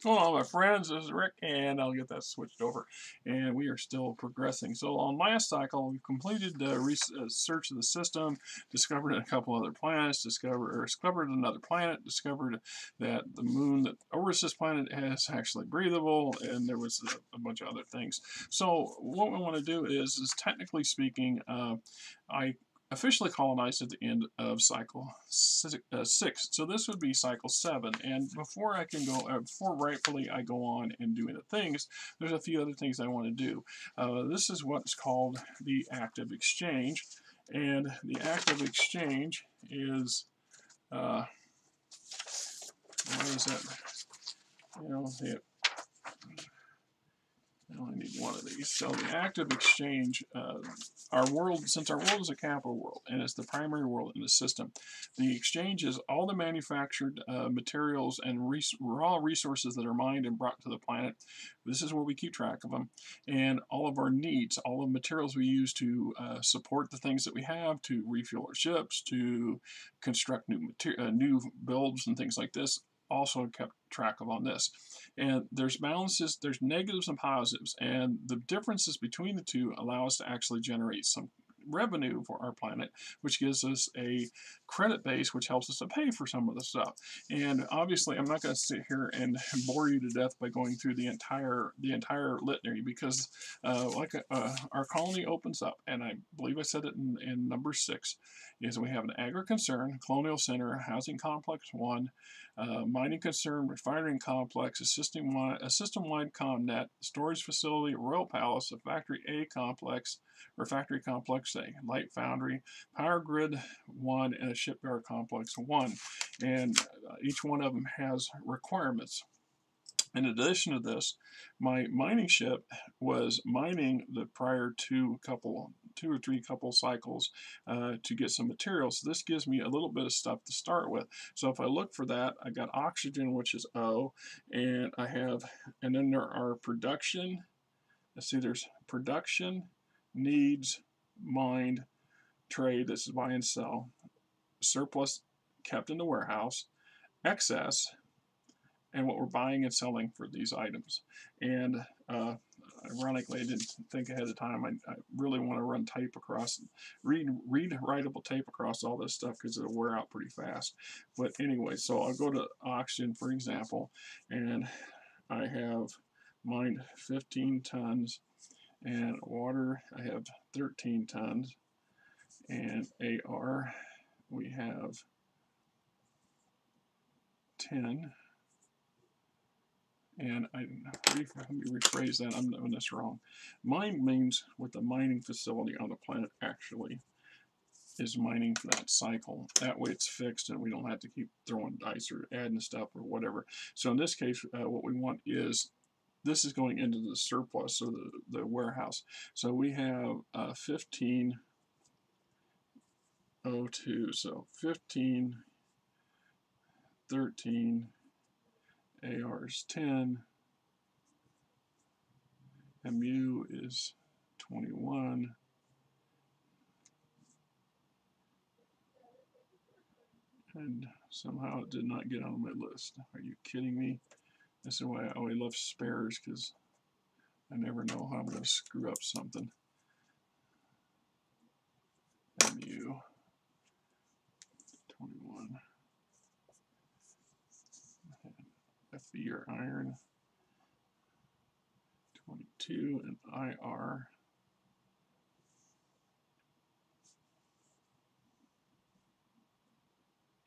going on, my friends? This is Rick, and I'll get that switched over. And we are still progressing. So on last cycle, we completed the research of the system, discovered a couple other planets, discovered another planet, discovered that the moon that orbits this planet is actually breathable, and there was a bunch of other things. So what we want to do is technically speaking, I officially colonized at the end of cycle 6. So this would be cycle 7. And before I can go, before rightfully I go on and do the things, there's a few other things I want to do. This is what's called the active exchange. And the active exchange is, what is that? You know, I only need one of these. So the active exchange, our world, since our world is a capital world and it's the primary world in the system, the exchange is all the manufactured materials and raw resources that are mined and brought to the planet. This is where we keep track of them, and all of our needs, all the materials we use to support the things that we have, to refuel our ships, to construct new builds and things like this, also kept track of on this. And there's balances, there's negatives and positives, and the differences between the two allow us to actually generate some revenue for our planet, which gives us a credit base, which helps us to pay for some of the stuff. And obviously, I'm not going to sit here and bore you to death by going through the entire litany, because our colony opens up, and I believe I said it in number 6, is we have an agri-concern, colonial center, housing complex 1, mining concern, refinery complex, a system-wide ComNet, storage facility, royal palace, a factory A complex, or factory complex A, light foundry, power grid 1, and a shipyard complex 1. And each one of them has requirements. In addition to this, my mining ship was mining the prior two or three cycles to get some materials. So this gives me a little bit of stuff to start with. So if I look for that, I got oxygen, which is O, and and then there are production. Let's see, there's production, needs, mined, trade, this is buy and sell, surplus kept in the warehouse, excess, and what we're buying and selling for these items. And ironically, I didn't think ahead of time. I really want to run tape across, read writable tape across all this stuff, because it'll wear out pretty fast. But anyway, so I'll go to oxygen, for example, and I have mined 15 tons, and water I have 13 tons, and AR we have 10. And let me rephrase that, I'm doing this wrong. Mine means what the mining facility on the planet actually is mining for that cycle. That way it's fixed and we don't have to keep throwing dice or adding stuff or whatever. So in this case, what we want is, this is going into the surplus, so the warehouse. So we have 1502, so 15, 13, AR is 10, MU is 21, and somehow it did not get on my list. Are you kidding me? This is why I always love spares, because I never know how I'm going to screw up something. MU 21. FB or iron 22, and IR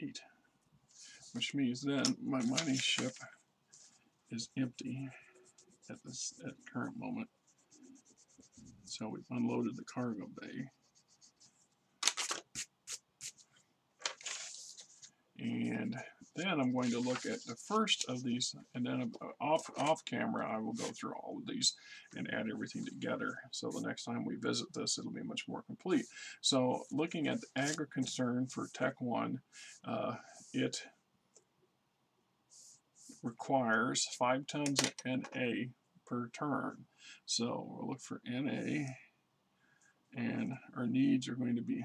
8, which means then my mining ship is empty at the current moment. So we've unloaded the cargo bay, and then I'm going to look at the first of these, and then off camera I will go through all of these and add everything together. So the next time we visit this, it'll be much more complete. So looking at the agri-concern for Tech 1, it requires 5 tons of NA per turn. So we'll look for NA, and our needs are going to be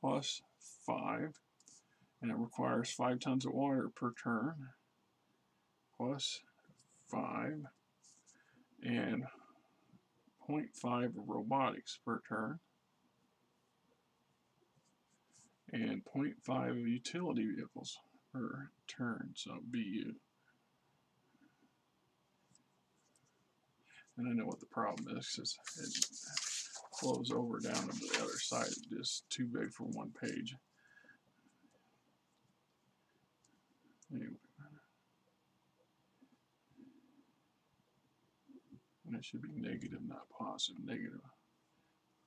+5, and it requires 5 tons of water per turn. plus 5 and 0.5 of robotics per turn and 0.5 of utility vehicles per turn, so BU. And I know what the problem is, because it flows over down to the other side. It's just too big for one page. Anyway. And it should be negative, not positive. Negative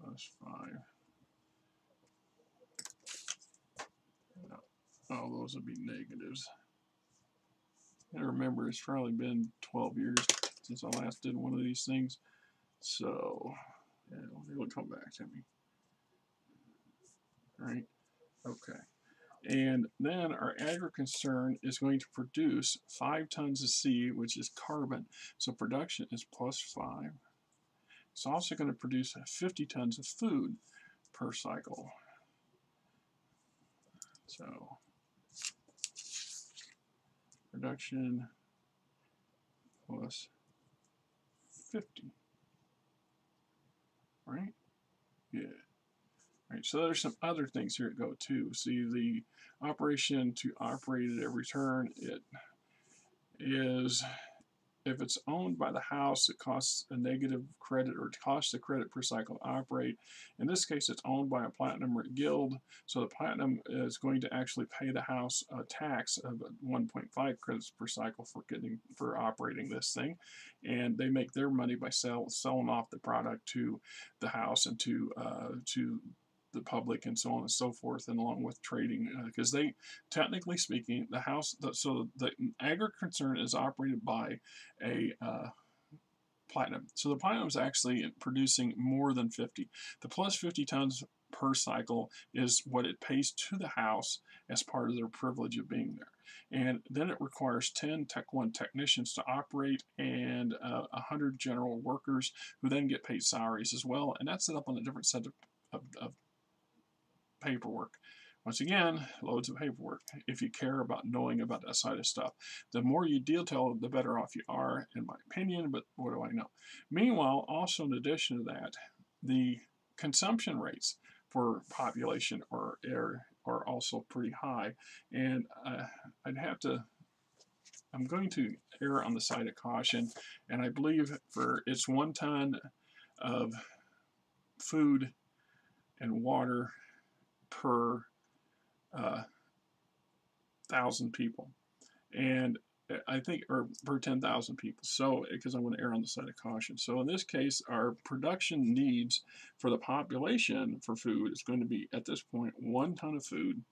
plus 5. All those would be negatives. I remember it's probably been 12 years since I last did one of these things. So, yeah, it'll come back to me. Right? Okay. And then our agri-concern is going to produce 5 tons of C, which is carbon. So production is plus 5. It's also going to produce 50 tons of food per cycle. So production plus 50. Right? Yeah. Right, so there's some other things here that go too. See, the operation to operate at every turn, it is, if it's owned by the house, it costs a negative credit, or it costs a credit per cycle to operate. In this case, it's owned by a platinum guild, so the platinum is going to actually pay the house a tax of 1.5 credits per cycle for operating this thing, and they make their money by selling off the product to the house and to the public and so on and so forth, and along with trading, because they, technically speaking, the house, so the agri-concern is operated by a platinum. So the platinum is actually producing more than 50. The plus 50 tons per cycle is what it pays to the house as part of their privilege of being there. And then it requires 10 Tech 1 technicians to operate, and 100 general workers who then get paid salaries as well. And that's set up on a different set of paperwork. Once again, loads of paperwork. If you care about knowing about that side of stuff, the more you detail, the better off you are, in my opinion, but what do I know? Meanwhile, also in addition to that, the consumption rates for population are also pretty high, and I'm going to err on the side of caution, and I believe it's 1 ton of food and water per 1,000 people, and I think, or per 10,000 people. So, because I want to err on the side of caution. So in this case, our production needs for the population for food is going to be, at this point, 1 ton of food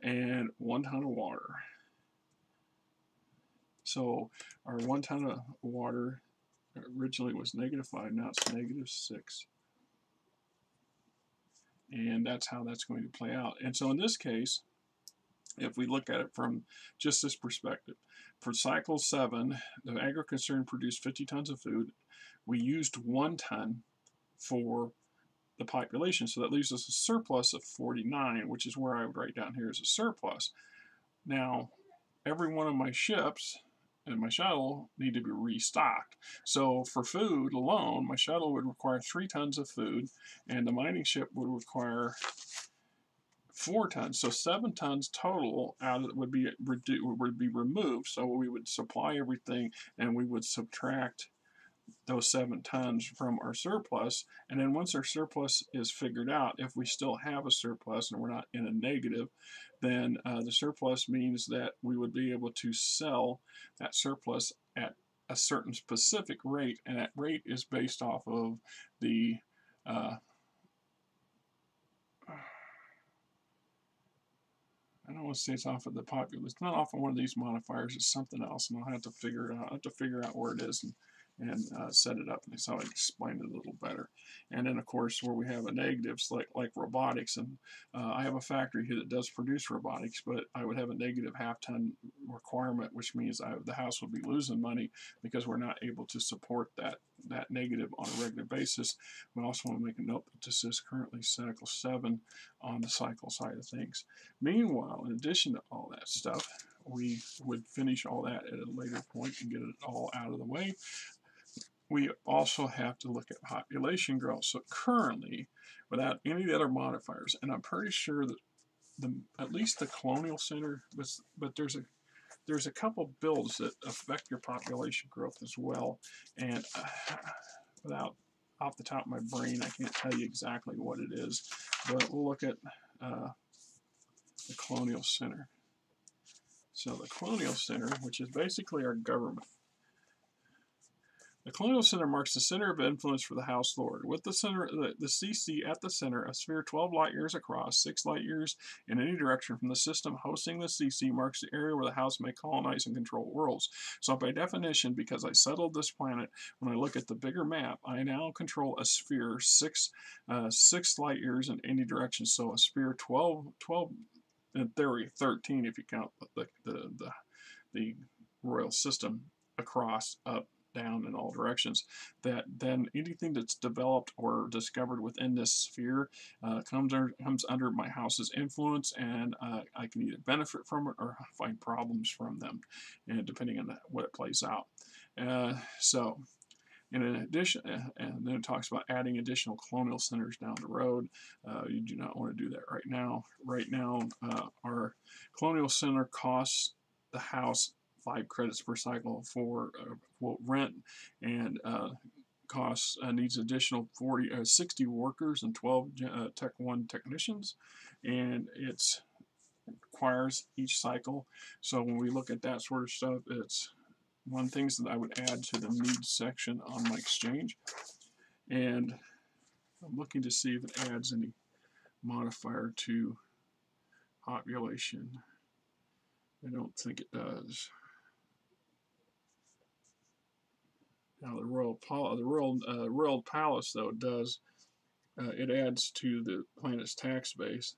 and 1 ton of water. So our 1 ton of water originally was -5, now it's -6. And that's how that's going to play out. And so in this case, if we look at it from just this perspective, for cycle 7, the agri-concern produced 50 tons of food. We used 1 ton for the population, so that leaves us a surplus of 49, which is where I would write down here as a surplus. Now, every one of my ships and my shuttle need to be restocked. So for food alone, my shuttle would require 3 tons of food, and the mining ship would require 4 tons. So 7 tons total would be removed. So we would supply everything, and we would subtract those 7 tons from our surplus. And then once our surplus is figured out, if we still have a surplus and we're not in a negative, then the surplus means that we would be able to sell that surplus at a certain specific rate, and that rate is based off of the I don't want to say it's off of the popular. It's not off of one of these modifiers. It's something else, and I'll have to figure it out. I have to figure out where it is and set it up, and so I can explain it a little better. And then, of course, where we have a negatives like robotics, and I have a factory here that does produce robotics, but I would have a negative half-ton requirement, which means the house would be losing money because we're not able to support that negative on a regular basis. We also want to make a note that this is currently cycle 7 on the cycle side of things. Meanwhile, in addition to all that stuff, we would finish all that at a later point and get it all out of the way. We also have to look at population growth. So currently, without any of the other modifiers, and I'm pretty sure that at least the Colonial Center, but there's a couple bills that affect your population growth as well, and without off the top of my brain, I can't tell you exactly what it is, but we'll look at the Colonial Center. So the Colonial Center, which is basically our government. The Colonial Center marks the center of influence for the House Lord. With the center, the CC at the center, a sphere 12 light years across, 6 light years in any direction from the system hosting the CC marks the area where the House may colonize and control worlds. So by definition, because I settled this planet, when I look at the bigger map, I now control a sphere 6 light years in any direction. So a sphere 12 in theory 13 if you count the royal system across, up, down in all directions, that then anything that's developed or discovered within this sphere comes under my house's influence, and I can either benefit from it or find problems from them, and depending on what it plays out. So in addition, and then it talks about adding additional colonial centers down the road. You do not want to do that right now. Right now, our colonial center costs the house 5 credits per cycle for rent, and costs needs additional 60 workers and 12 Tech 1 technicians, and it requires each cycle. So when we look at that sort of stuff, it's one thing that I would add to the needs section on my exchange, and I'm looking to see if it adds any modifier to population. I don't think it does. Now the royal palace, though, it does. It adds to the planet's tax base.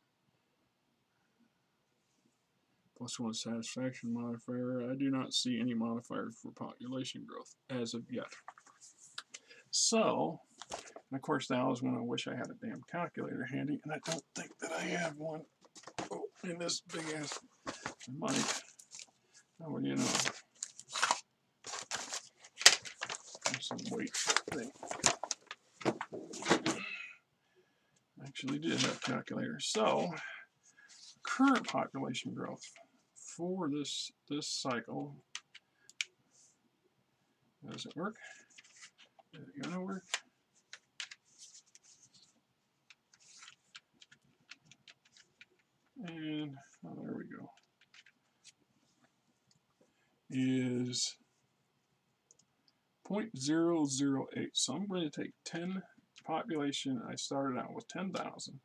+1 satisfaction modifier. I do not see any modifier for population growth as of yet. So, and of course, now is when I wish I had a damn calculator handy, and I don't think that I have one. Oh, in this big ass mic. How would you know? Some weight thing. Actually did have a calculator. So current population growth for this cycle. Does it work? Is it gonna work? And oh, there we go. Is 0.008. So I'm going to take 10 population. I started out with 10,000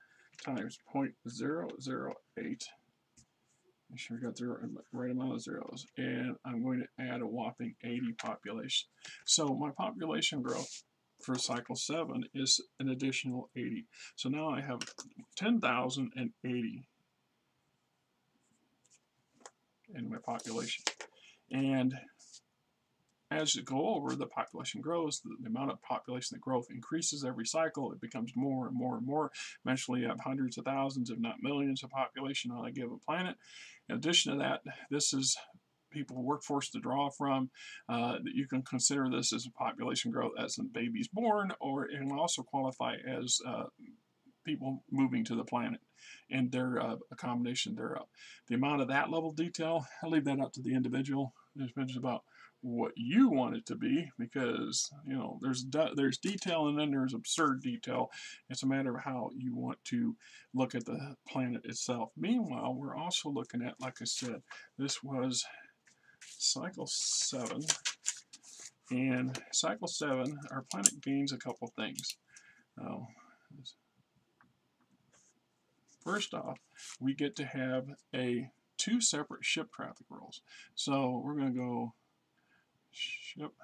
times 0.008. Make sure I got the right amount of zeros. And I'm going to add a whopping 80 population. So my population growth for cycle 7 is an additional 80. So now I have 10,080 in my population. And as you go over, the population grows, the amount of population growth increases every cycle. It becomes more and more and more. Eventually you have hundreds of thousands, if not millions, of population on a given planet. In addition to that, this is people workforce to draw from. That you can consider this as a population growth as in babies born, or it can also qualify as people moving to the planet and their accommodation thereof. The amount of that level of detail, I leave that up to the individual. It's about what you want it to be, because you know there's detail and then there's absurd detail. It's a matter of how you want to look at the planet itself. Meanwhile, we're also looking at, like I said, this was cycle 7, and cycle 7, our planet gains a couple things. Now, first off, we get to have 2 separate ship traffic rules. So we're going to go ship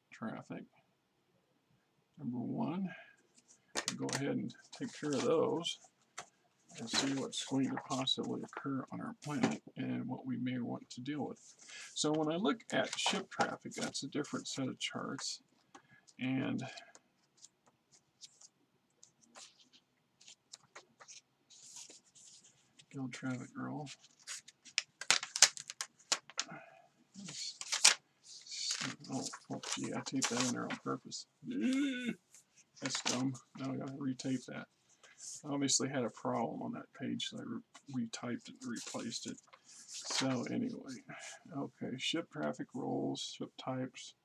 traffic number 1. Go ahead and take care of those and see what's going to possibly occur on our planet and what we may want to deal with. So when I look at ship traffic, that's a different set of charts, and guild traffic rule. Oh, gee, I taped that in there on purpose. That's dumb. Now I gotta retape that. Obviously had a problem on that page, so I retyped it and replaced it. So anyway, okay, ship traffic roles, ship types.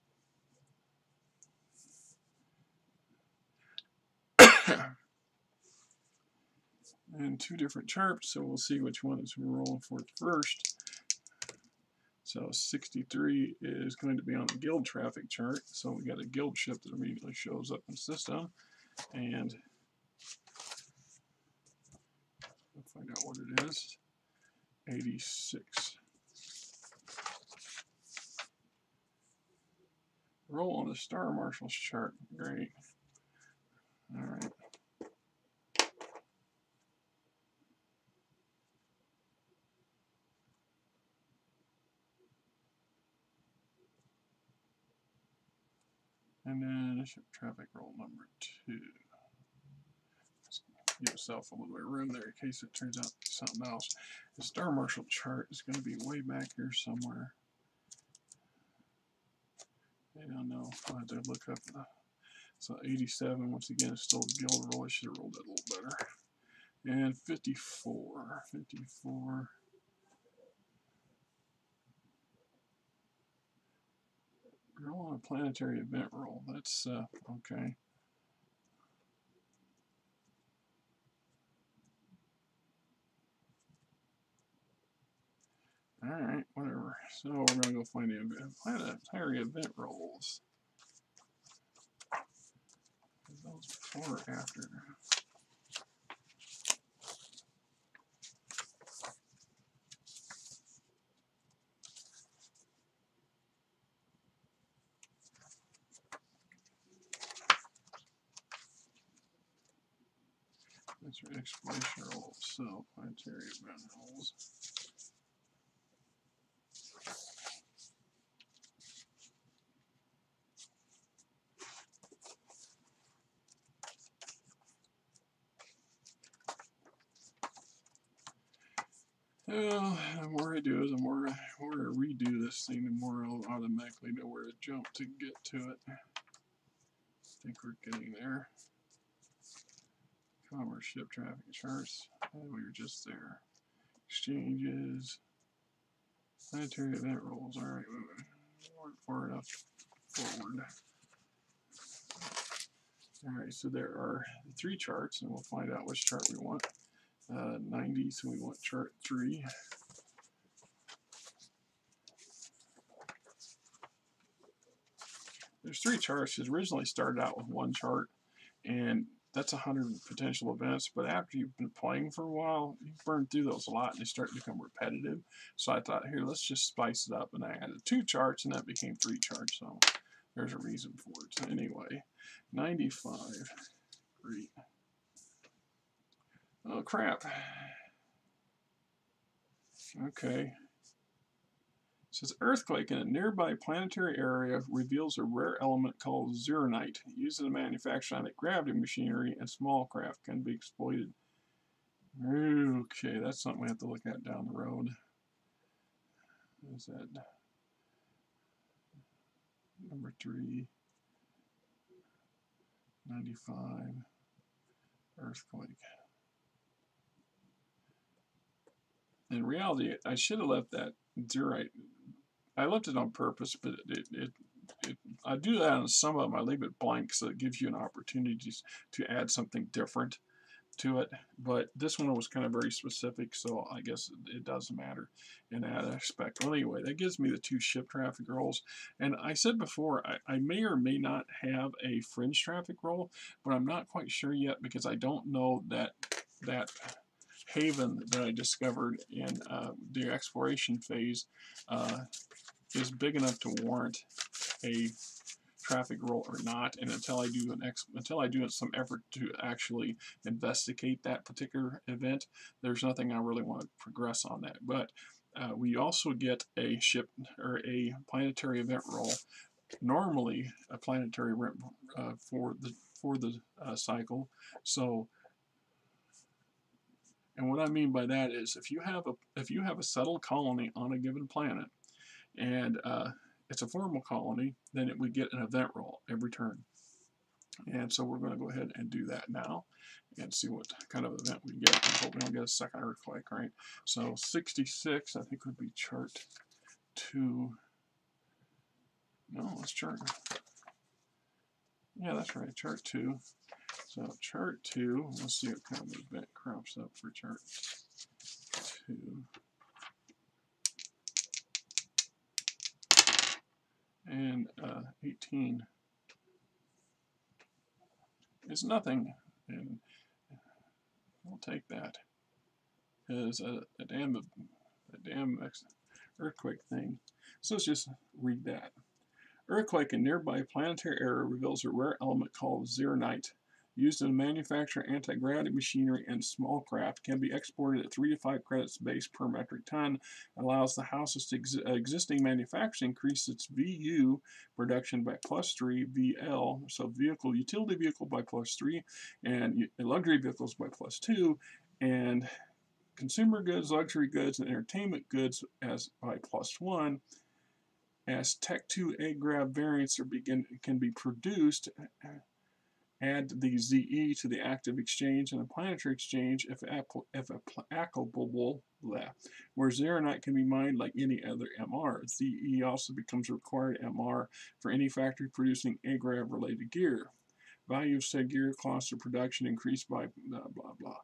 And two different charts, so we'll see which one is rolling for first. So 63 is going to be on the guild traffic chart, so we got a guild ship that immediately shows up in the system, and we'll find out what it is. 86. Roll on the Star Marshal's chart. Great. All right. And then ship traffic roll number 2. Let's give yourself a little bit of room there in case it turns out to be something else. The Star Marshal chart is going to be way back here somewhere. I don't know. I'll have to look up the. So 87, once again, is still the guild roll. I should have rolled that a little better. And 54. 54. Roll on a planetary event roll. That's okay. Alright, whatever. So we're going to go find the planetary event rolls. Is those before or after? That's your exploration rolls. So planetary event rolls. Well, the more I do, the more I redo this thing, the more I'll automatically know where to jump to get to it. I think we're getting there. Commerce ship traffic charts. And we were just there. Exchanges. Planetary event rolls. Alright, we weren't far enough forward. Alright, so there are 3 charts, and we'll find out which chart we want. 90, so we want chart 3. There's 3 charts. It originally started out with 1 chart, and that's 100 potential events, but after you've been playing for a while, you burn through those a lot, and they start to become repetitive. So I thought, here, let's just spice it up, and I added 2 charts, and that became 3 charts, so there's a reason for it. So anyway, 95. Great. Oh, crap. Okay. It says earthquake in a nearby planetary area reveals a rare element called zeronite. Used in the manufacture of gravity machinery and small craft can be exploited. Okay, that's something we have to look at down the road. What is that? Number 3. 95. Earthquake. In reality, I should have left that zeronite. I left it on purpose, but I do that on some of them. I leave it blank so it gives you an opportunity to add something different to it. But this one was kind of very specific, so I guess it doesn't matter in that aspect. Well, anyway, that gives me the 2 ship traffic rolls. And I said before, I may or may not have a fringe traffic roll, but I'm not quite sure yet because I don't know that haven that I discovered in the exploration phase is big enough to warrant a traffic roll or not. And until I do some effort to actually investigate that particular event, there's nothing I really want to progress on that. But we also get a ship or a planetary event roll. Normally, a planetary event for the cycle. So. And what I mean by that is if you have a settled colony on a given planet and it's a formal colony, then we get an event roll every turn. And so we're going to go ahead and do that now and see what kind of event we get. I hope we don't get a second earthquake, right? So 66, I think, would be chart 2. No, it's chart. Yeah, that's right, chart 2. So chart 2, let's see what kind of event crops up for chart 2. And 18 is nothing, and we'll take that as a damn earthquake thing. So let's just read that. Earthquake in nearby planetary area reveals a rare element called zeronite. Used in manufacture anti-gravity machinery and small craft, can be exported at 3 to 5 credits base per metric ton. Allows the house's existing manufacturing increase its VU production by +3, VL, so utility vehicle by +3, and luxury vehicles by +2, and consumer goods, luxury goods, and entertainment goods as by +1. As Tech 2 A-Grav variants can be produced, add the ZE to the active exchange and the planetary exchange if applicable, where zeronite can be mined like any other MR. ZE also becomes a required MR for any factory producing A-Grav related gear. Value of said gear cost of production increased by blah blah blah.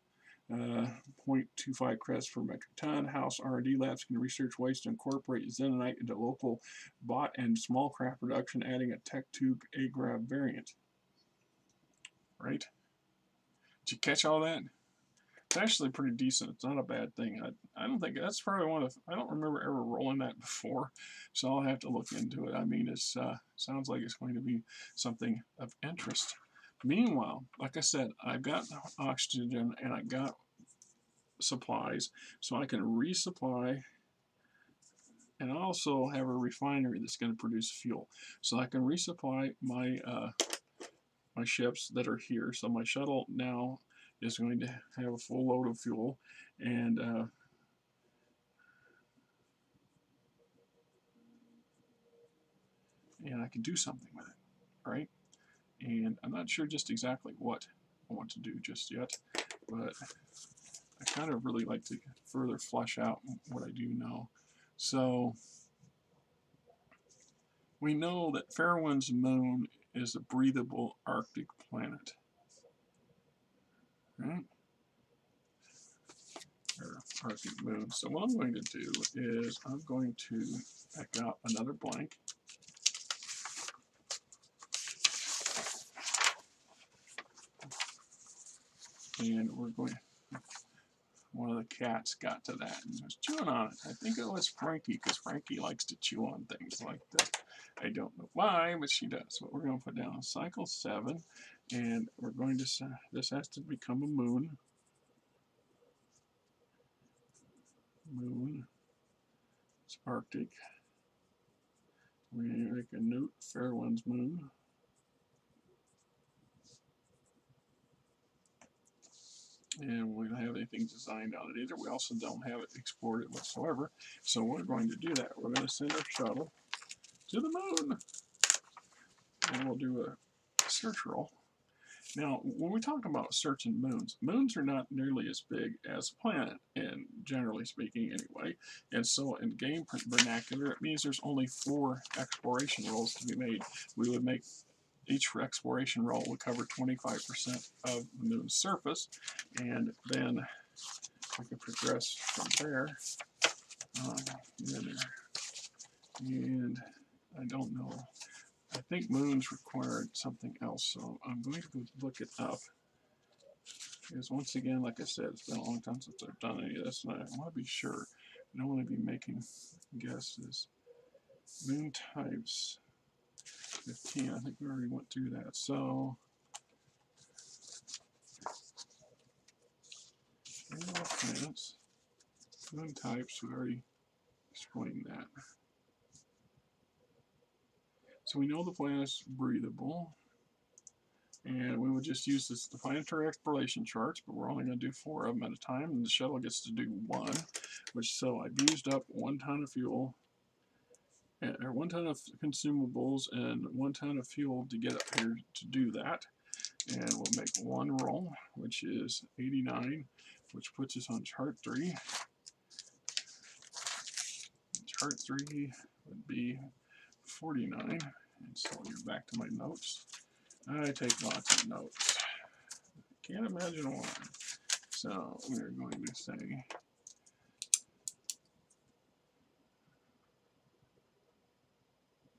0.25 credits per metric ton. House R&D labs can research ways to incorporate zeronite into local bot and small craft production, adding a Tech 2 A-Grav variant. Right? Did you catch all that? It's actually pretty decent. It's not a bad thing. I don't think that's probably one of. I don't remember ever rolling that before, so I'll have to look into it. I mean, it sounds like it's going to be something of interest. Meanwhile, like I said, I've got oxygen and I got supplies, so I can resupply. And I also have a refinery that's going to produce fuel, so I can resupply my my ships that are here. So my shuttle now is going to have a full load of fuel, and I can do something with it, right? And I'm not sure just exactly what I want to do just yet, but I kind of really like to further flesh out what I do know. So we know that Fairwind's moon is a breathable Arctic planet, right? Or Arctic moon. So what I'm going to do is I'm going to pick out another blank. And we're going, one of the cats got to that and was chewing on it. I think it was Frankie, because Frankie likes to chew on things like that. I don't know why, but she does. But we're going to put down cycle 7, and we're going to, this has to become a moon. Moon. It's Arctic. We make a note, Fairwind's moon. And we don't have anything designed on it either. We also don't have it exported whatsoever. So we're going to do that. We're going to send our shuttle to the moon. And we'll do a search roll. Now, when we talk about searching moons, moons are not nearly as big as a planet, and generally speaking anyway. And so in game vernacular, it means there's only 4 exploration rolls to be made. We would make each exploration roll would cover 25% of the moon's surface, and then we can progress from there. And I don't know. I think moons required something else, so I'm going to go look it up. Because once again, like I said, it's been a long time since I've done any of this, and I want to be sure. I don't want to be making guesses. Moon types 15. I think we already went through that. So planets, moon types, we already explained that. So we know the planet is breathable, and we would just use this the planetary exploration charts, but we're only going to do 4 of them at a time, and the shuttle gets to do 1, which, so I've used up 1 ton of fuel, or 1 ton of consumables and 1 ton of fuel to get up here to do that. And we'll make one roll, which is 89, which puts us on chart 3. Chart 3 would be 49. And so you're back to my notes. I take lots of notes. Can't imagine why. So we're going to say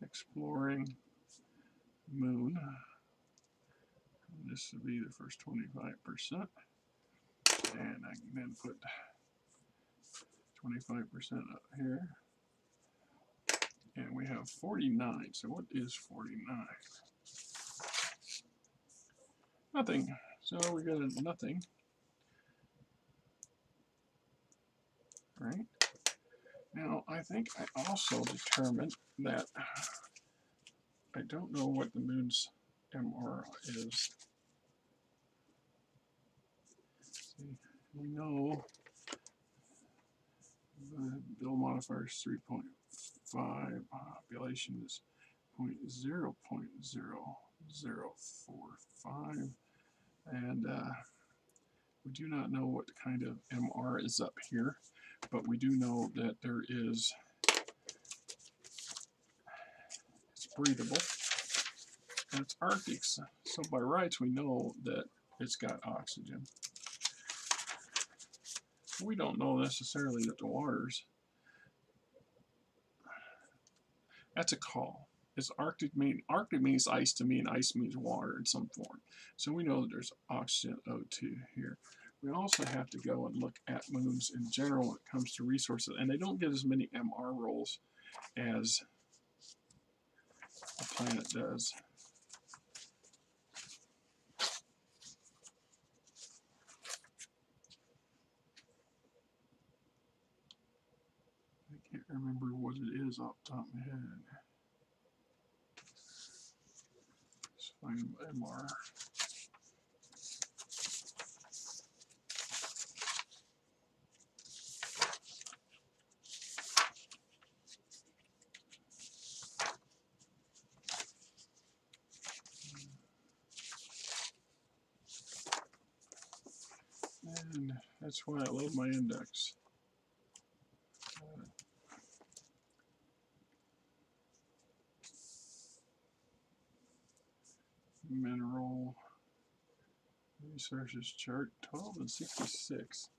exploring moon. This would be the first 25%. And I can then put 25% up here. And we have 49. So what is 49? Nothing. So we got a nothing. Right? Now, I think I also determined that I don't know what the moon's MR is. See, we know the Bill modifier is 3.5, population is 0.0045, and we do not know what kind of MR is up here, but we do know that there is, it's breathable, and it's Arctic, so by rights we know that it's got oxygen. We don't know necessarily that the water's, that's a call. It's Arctic means ice to me, and ice means water in some form. So we know that there's oxygen O2 here. We also have to go and look at moons in general when it comes to resources, and they don't get as many MR rolls as a planet does. I can't remember what it is off the top of my head. Let's find MR. And that's why I love my index. Mineral resources chart 12 and 66.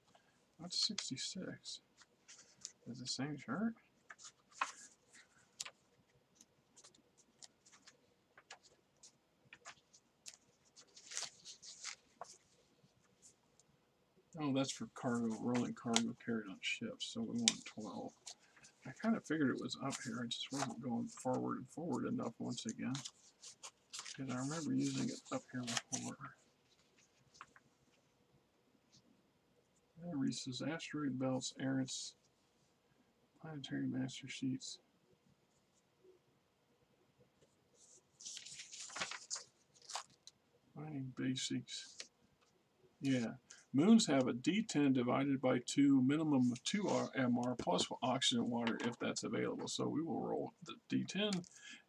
What's 66? Is the same chart? Oh, that's for cargo, rolling cargo carried on ships, so we want 12. I kind of figured it was up here, I just wasn't going forward and forward enough once again. Because I remember using it up here before. There says asteroid belts, errants, planetary master sheets. Mining basics. Yeah. Moons have a D10 divided by 2, minimum of 2 MR plus oxygen water if that's available. So we will roll the D10,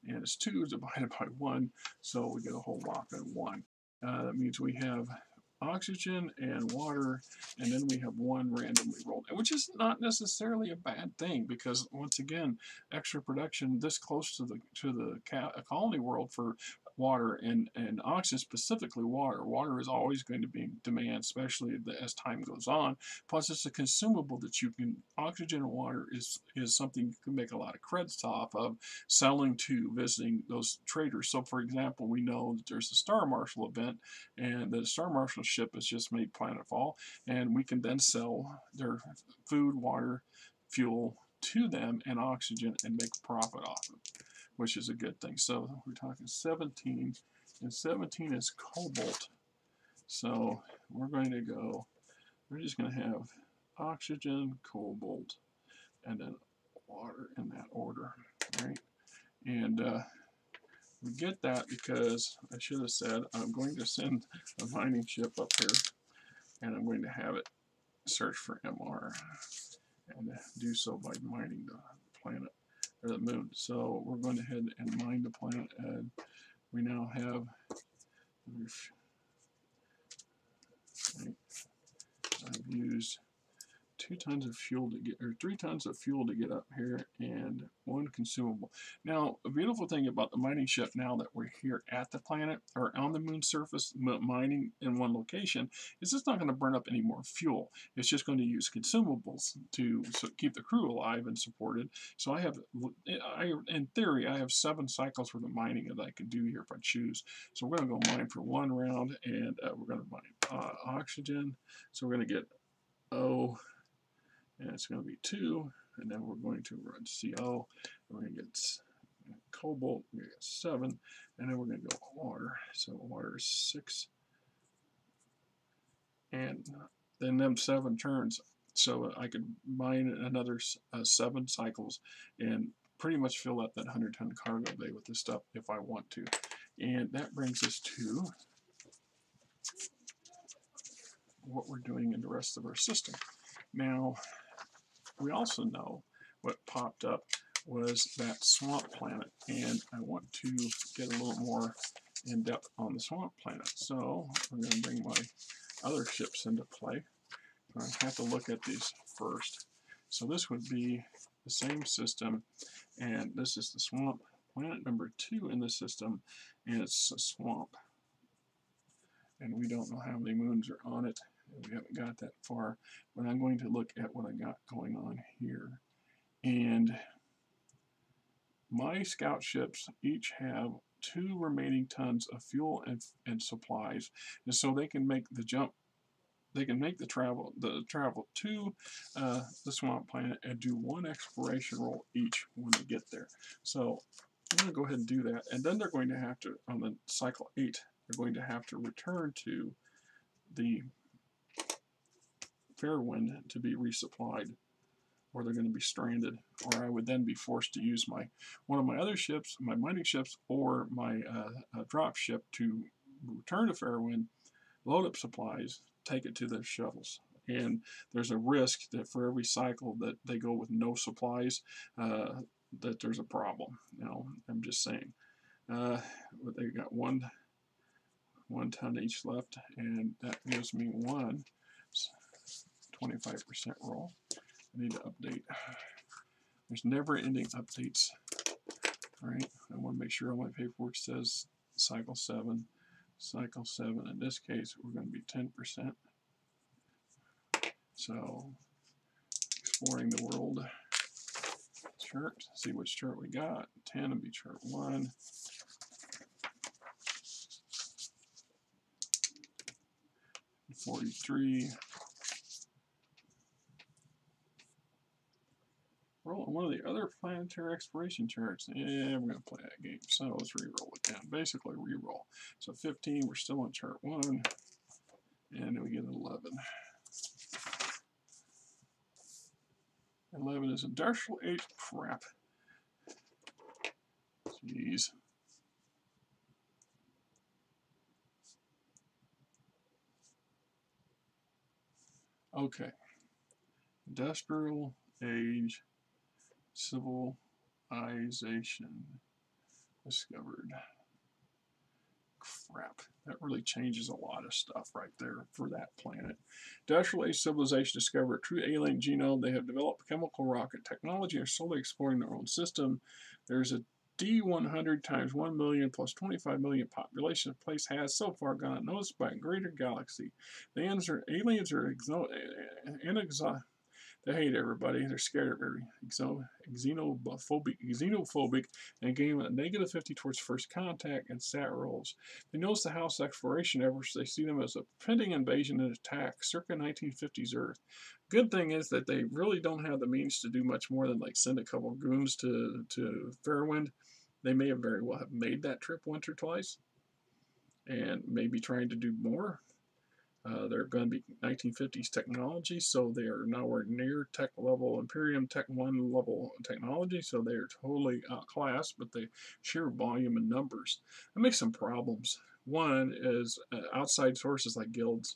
and it's 2 divided by 1, so we get a whole whopping 1. That means we have oxygen and water, and then we have 1 randomly rolled, which is not necessarily a bad thing, because once again, extra production this close to the colony world for water and oxygen, specifically water. Water is always going to be in demand, especially as time goes on. Plus, it's a consumable that you can, oxygen and water is something you can make a lot of credits off of selling to visiting those traders. So, for example, we know that there's a Star Marshal event, and the Star Marshal ship has just made planetfall, and we can then sell their food, water, fuel to them, and oxygen, and make a profit off of it, which is a good thing. So we're talking 17, and 17 is cobalt. So we're going to go, we're just going to have oxygen, cobalt, and then water in that order, right? And we get that because I should have said I'm going to send a mining ship up here, and I'm going to have it search for MR, and do so by mining the planet. or the moon. So we're going ahead and mine the planet. We now have, I've used 2 tons of fuel to get, or 3 tons of fuel to get up here, and 1 consumable. Now, a beautiful thing about the mining ship now that we're here at the planet, or on the moon surface, mining in one location, is it's not going to burn up any more fuel. It's just going to use consumables to keep the crew alive and supported. So in theory, I have 7 cycles for the mining that I can do here if I choose. So we're going to go mine for 1 round, and we're going to mine oxygen. So we're going to get O, and it's going to be 2, and then we're going to run CO, and we're going to get cobalt, we're going to get 7, and then we're going to go water. So water is 6, and then them 7 turns. So I could mine another 7 cycles and pretty much fill up that 100-ton cargo bay with this stuff if I want to. And that brings us to what we're doing in the rest of our system. Now, we also know what popped up was that swamp planet, and I want to get a little more in depth on the swamp planet. So I'm going to bring my other ships into play. I have to look at these first. So this would be the same system, and this is the swamp planet number 2 in the system, and it's a swamp. And we don't know how many moons are on it. We haven't got that far, but I'm going to look at what I got going on here. And my scout ships each have 2 remaining tons of fuel and supplies, and so they can make the jump. They can make the travel to the swamp planet and do 1 exploration roll each when they get there. So I'm going to go ahead and do that, and then they're going to have to, on the cycle 8, they're going to have to return to the Fairwind to be resupplied, or they're going to be stranded, or I would then be forced to use one of my other ships, my mining ships, or my drop ship to return to Fairwind, load up supplies, take it to their shuttles. And there's a risk that for every cycle that they go with no supplies, that there's a problem. You know, I'm just saying. But they got one ton each left, and that gives me 1 25% roll. I need to update. There's never-ending updates. All right, I want to make sure all my paperwork says cycle 7. Cycle 7. In this case, we're going to be 10%. So, exploring the world chart. See which chart we got. 10 would be chart 1. 43. Roll on one of the other planetary exploration charts. Yeah, we're going to play that game. So let's re-roll it down. Basically, re-roll. So 15, we're still on chart 1. And then we get an 11. 11 is industrial age. Crap. Jeez. Okay. Industrial age civilization discovered. Crap. That really changes a lot of stuff right there for that planet. Industrial age civilization discovered a true alien genome. They have developed chemical rocket technology and are slowly exploring their own system. There's a D100 times 1 million plus 25 million population the place has so far gone unnoticed by a greater galaxy. The aliens are they hate everybody. They're scared of every xenophobic, and gain a negative 50 towards first contact and sat rolls. They notice the house exploration efforts. They see them as a pending invasion and attack circa 1950s Earth. Good thing is that they really don't have the means to do much more than like send a couple of goons to Fairwind. They may have very well have made that trip once or twice, and maybe trying to do more. They're going to be 1950s technology, so they are nowhere near tech level, Imperium Tech 1 level technology, so they are totally outclassed, but the sheer volume and numbers. That makes some problems. One is outside sources like guilds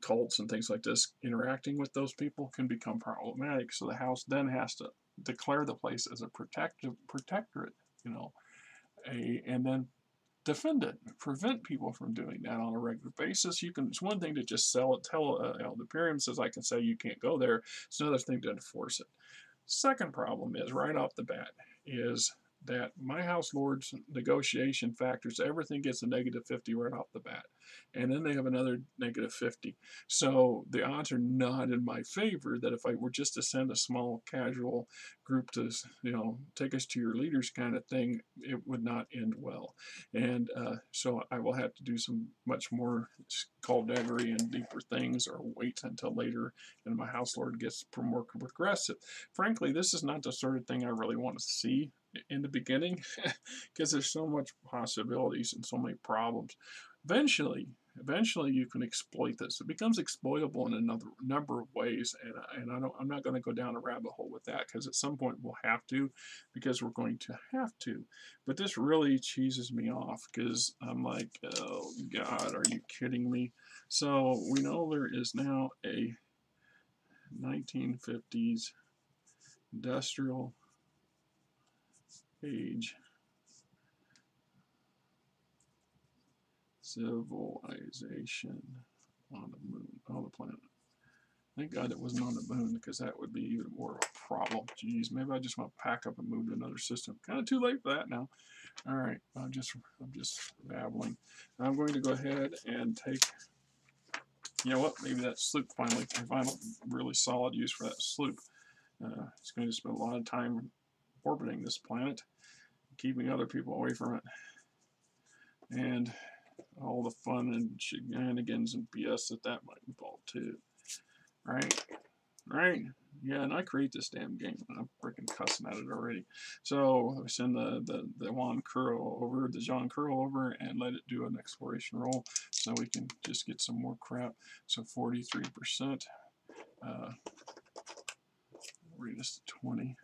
cults and things like this, interacting with those people can become problematic. So the house then has to declare the place as a protectorate, you know, and then defend it, prevent people from doing that on a regular basis. You can. It's one thing to just tell the Imperium says I can say you can't go there. It's another thing to enforce it. Second problem is right off the bat is that my House Lord's negotiation factors everything gets a -50 right off the bat, and then they have another -50. So the odds are not in my favor that if I were just to send a small casual group to, you know, take us to your leaders kind of thing, it would not end well. And so I will have to do some much more skullduggery and deeper things, or wait until later and my House Lord gets more progressive. Frankly, this is not the sort of thing I really want to see in the beginning because there's so much possibilities and so many problems. Eventually you can exploit this. It becomes exploitable in another number of ways, and I'm not going to go down a rabbit hole with that because at some point we'll have to, because we're going to have to. But this really cheeses me off because I'm like, oh God, are you kidding me? So we know there is now a 1950s industrial age civilization on the moon, on the planet. Thank God it wasn't on the moon, because that would be even more of a problem. Jeez, maybe I just want to pack up and move to another system. Kind of too late for that now. All right, I'm just babbling. I'm going to go ahead and take. You know what? Maybe that sloop finally. I find a really solid use for that sloop. It's going to spend a lot of time orbiting this planet, keeping other people away from it, and all the fun and shenanigans and BS that might involve too. Right? Right? Yeah, and I create this damn game. I'm freaking cussing at it already. So we send the Juan Curl over, the Jean Curl over, and let it do an exploration roll, so we can just get some more crap. So 43%. Read us to 20.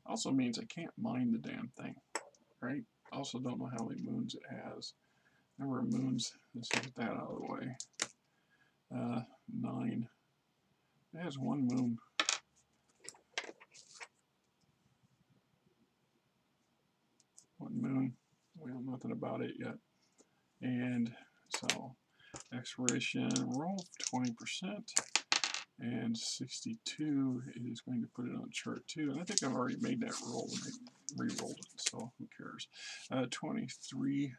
Also means I can't mine the damn thing, right? Also don't know how many moons it has. Number of moons, let's get that out of the way. 9. It has 1 moon. One moon. We know nothing about it yet. And so exploration roll 20%. And 62 is going to put it on chart 2. And I think I've already made that roll and re-rolled it, so who cares. 23.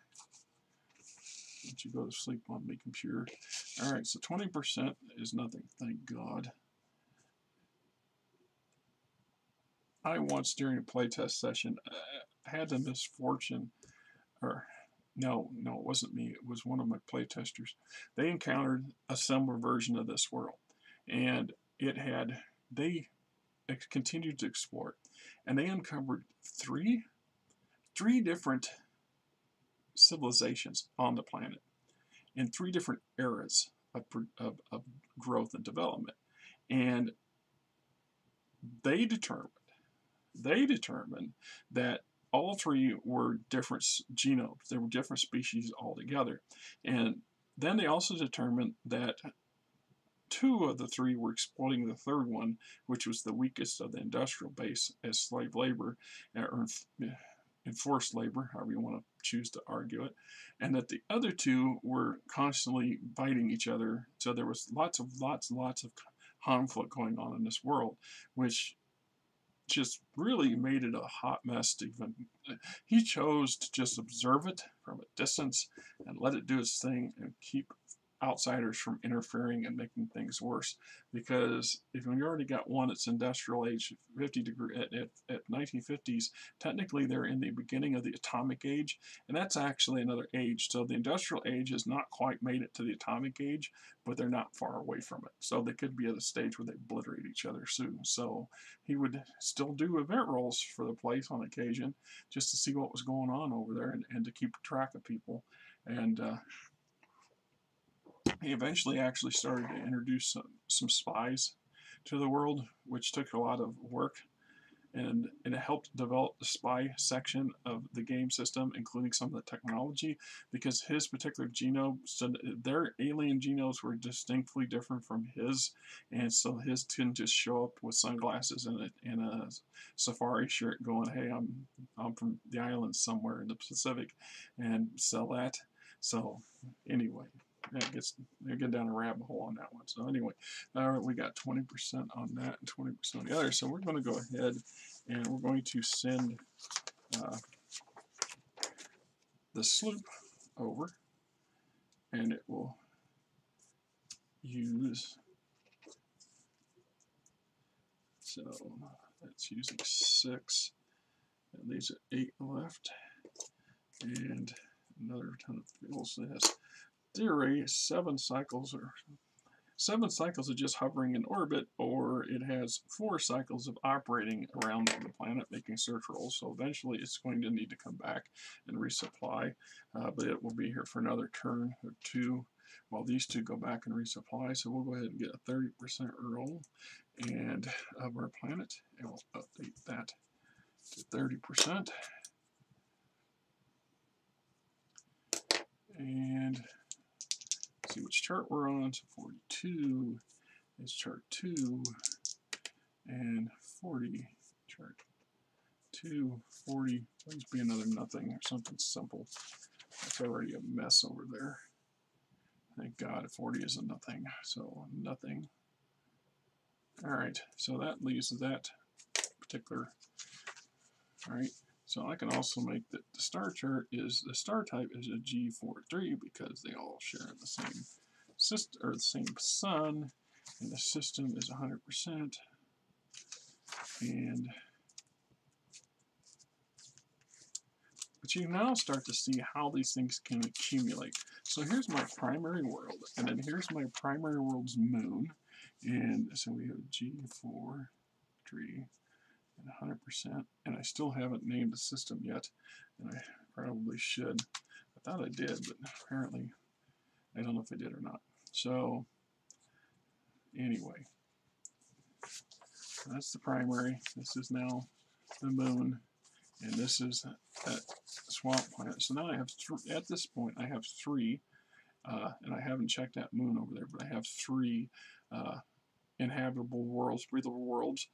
Let you go to sleep on me, computer. All right, so 20% is nothing, thank God. I once, during a playtest session, had the misfortune, or no, it wasn't me. It was one of my playtesters. They encountered a similar version of this world, and they continued to explore it, and they uncovered three different civilizations on the planet in 3 different eras of growth and development, and they determined that all 3 were different genomes. They were different species altogether. And then they also determined that 2 of the 3 were exploiting the 3rd one, which was the weakest of the industrial base, as slave labor, or enforced labor, however you want to choose to argue it, and that the other 2 were constantly fighting each other. So there was lots of conflict going on in this world, which just really made it a hot mess. He chose to just observe it from a distance and let it do its thing and keep outsiders from interfering and making things worse. Because if you already got one that's industrial age 50 degree at 1950s, technically they're in the beginning of the atomic age, and that's actually another age. So the industrial age has not quite made it to the atomic age, but they're not far away from it. So they could be at a stage where they obliterate each other soon. So he would still do event rolls for the place on occasion, just to see what was going on over there, and to keep track of people. And he eventually actually started to introduce some spies to the world, which took a lot of work. and it helped develop the spy section of the game system, including some of the technology, because his particular genome, so their alien genomes were distinctly different from his, and so his didn't just show up with sunglasses and a safari shirt going, hey, I'm from the island somewhere in the Pacific, and sell that. So anyway, they get down a rabbit hole on that one. So anyway, all right, we got 20% on that and 20% on the other. So we're going to go ahead and we're going to send the sloop over, and it will use, so that's using 6, and these are 8 left, and another ton of fuels. So it has theory 7 cycles are just hovering in orbit, or it has 4 cycles of operating around the planet making search rolls. So eventually it's going to need to come back and resupply, but it will be here for another turn or 2 while these 2 go back and resupply. So we'll go ahead and get a 30% roll and of our planet, and we'll update that to 30%. And see which chart we're on. So 42 is chart 2, and 40 chart 2, 40. Please be another nothing or something simple. That's already a mess over there. Thank God 40 is a nothing. So nothing. All right. So that leaves that particular. All right. So I can also make that the star chart is, the star type is a G43 because they all share the same system, or the same sun, and the system is 100%. And but you now start to see how these things can accumulate. So here's my primary world, and then here's my primary world's moon, and so we have G4, 3, and 100%, and I still haven't named the system yet, and I probably should. I thought I did, but apparently I don't know if I did or not. So anyway, that's the primary. This is now the moon, and this is that swamp planet. So now I have at this point I have 3, and I haven't checked that moon over there, but I have 3 inhabitable worlds, breathable worlds.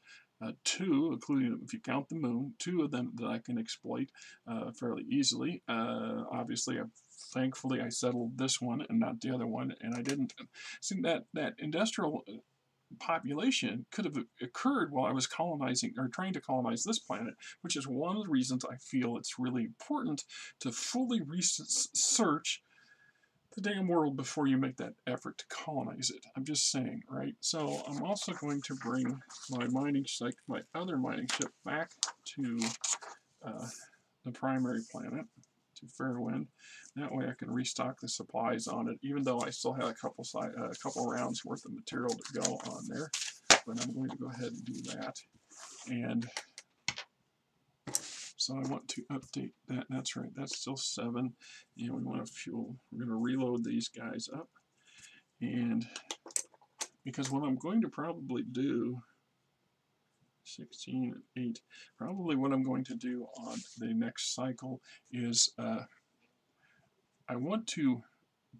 2, including if you count the moon, 2 of them that I can exploit fairly easily. Obviously, thankfully, I settled this one and not the other one, and I didn't see that industrial population could have occurred while I was colonizing or trying to colonize this planet, which is one of the reasons I feel it's really important to fully research the damn world before you make that effort to colonize it. I'm just saying, right? So I'm also going to bring my my other mining ship back to the primary planet, to Fairwind. That way I can restock the supplies on it, even though I still have a couple rounds worth of material to go on there. But I'm going to go ahead and do that. And so I want to update that. That's right, that's still 7. And we want to fuel. We're going to reload these guys up. And because what I'm going to probably do, 16 and 8, probably what I'm going to do on the next cycle is I want to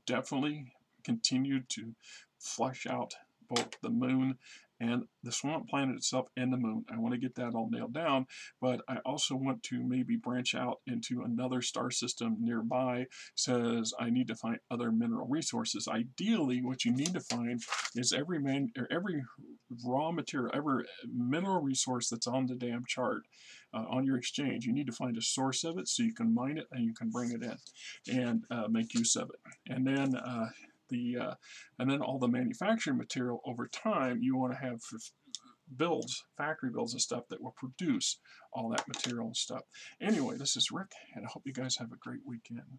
definitely continue to flesh out both the moon and the swamp planet itself and the moon. I want to get that all nailed down, but I also want to maybe branch out into another star system nearby, says I need to find other mineral resources. Ideally, what you need to find is every raw material, every mineral resource that's on the damn chart on your exchange. You need to find a source of it so you can mine it and you can bring it in and make use of it. And then and then all the manufacturing material over time, you want to have factory builds and stuff that will produce all that material and stuff. Anyway, this is Rick, and I hope you guys have a great weekend.